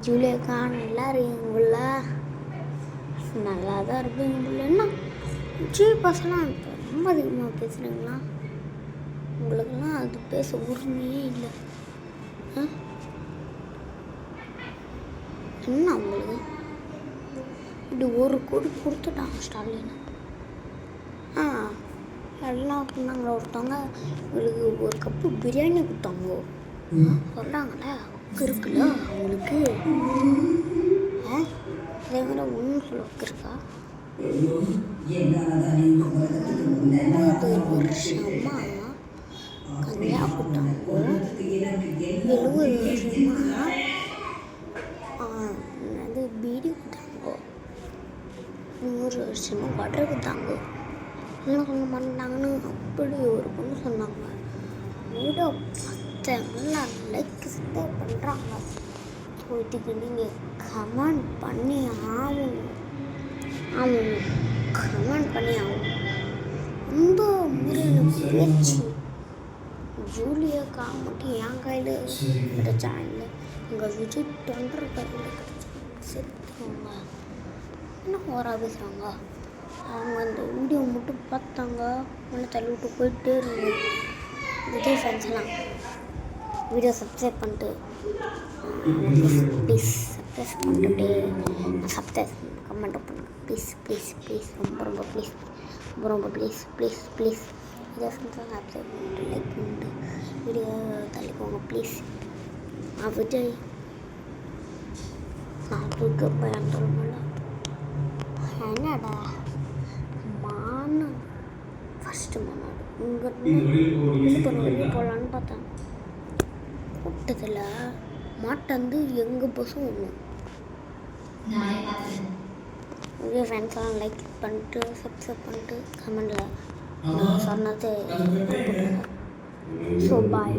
ஜூலியக்கா நல்லா இருக்கீங்களா? நல்லா தான் இருப்பீங்க. என்ன விஜய் பசங்களாம் ரொம்ப அதிகமாக பேசுகிறீங்களா? உங்களுக்கெல்லாம் அது பேச உரிமையே இல்லை. என்ன உங்களுக்கு இப்படி ஒரு கொடி கொடுத்துட்டாங்க ஸ்டாலின். எல்லாம் பண்ணாங்க. ஒருத்தவங்க உங்களுக்கு ஒரு கப்பு பிரியாணி கொடுத்தாங்க சொல்கிறாங்களே இருக்குல்ல அவங்களுக்கு. அதே மாதிரி ஒன்றும் சொல்ல இருக்கா? 50 வருஷமா கல்யா கொடுத்தாங்க. 70 வருஷமா பீடி கொடுத்தாங்க. 100 வருஷமா பட்டர் கொடுத்தாங்க. என்ன சொல்ல மாட்டாங்கன்னு அப்படி ஒரு பொண்ணு சொன்னாங்க. வீடியோ பார்த்தவங்களாம் லைக் சப்ஸ்கிரைப் பண்ணுறாங்க. ஸோ இதுக்கு நீங்கள் கமெண்ட் பண்ணி ஆகணும். கமெண்ட் பண்ணி ஆகணும். ரொம்ப முறையில் பேச்சு ஜூலியக்கா மட்டும் என் கையில் கிடைச்சா இல்லை, எங்கள் விஜய் தொண்டர் கையில் கிடைச்சாங்க. செத்துவாங்க. என்ன ஓரா பேசுகிறாங்க. அவங்க அந்த வீடியோ மட்டும் பார்த்தாங்க, ஒன்று தள்ளி விட்டு போயிட்டே இருங்க. விஜய் ஃபேன்ஸ்லாம் வீடியோ சப்ஸ்கிரைப் பண்ணிட்டு ப்ளீஸ் சப்ஸ்கிரைப் பண்ணிட்டு சப்ஸ்கிரைப் கமெண்ட் பண்ணுங்கள். ப்ளீஸ் ப்ளீஸ் ப்ளீஸ் ரொம்ப ப்ளீஸ் ரொம்ப ப்ளீஸ் ப்ளீஸ் ப்ளீஸ் விஜய் ஃபேன்ஸ்லாம் சப்ஸ்கிரைப் பண்ணிட்டு லைக் பண்ணிட்டு வீடியோ தள்ளிக்கோங்க ப்ளீஸ். விஜய் நான் தூக்க பையன் சொல்லுங்களா? என்னடா ஃபஸ்ட்டு மாநாடு இங்கே வெளியே போகலான்னு பார்த்தேன். கூட்டத்தில் மாட்டாந்து எங்கள் பஸ்ஸும் ஒன்று. விஜய் ஃபேன்ஸ்லாம் லைக் பண்ணிட்டு சப்ஸ்கிரைப் பண்ணிட்டு கமெண்டில் நான் சொன்னது போட்டுருங்க. So bye.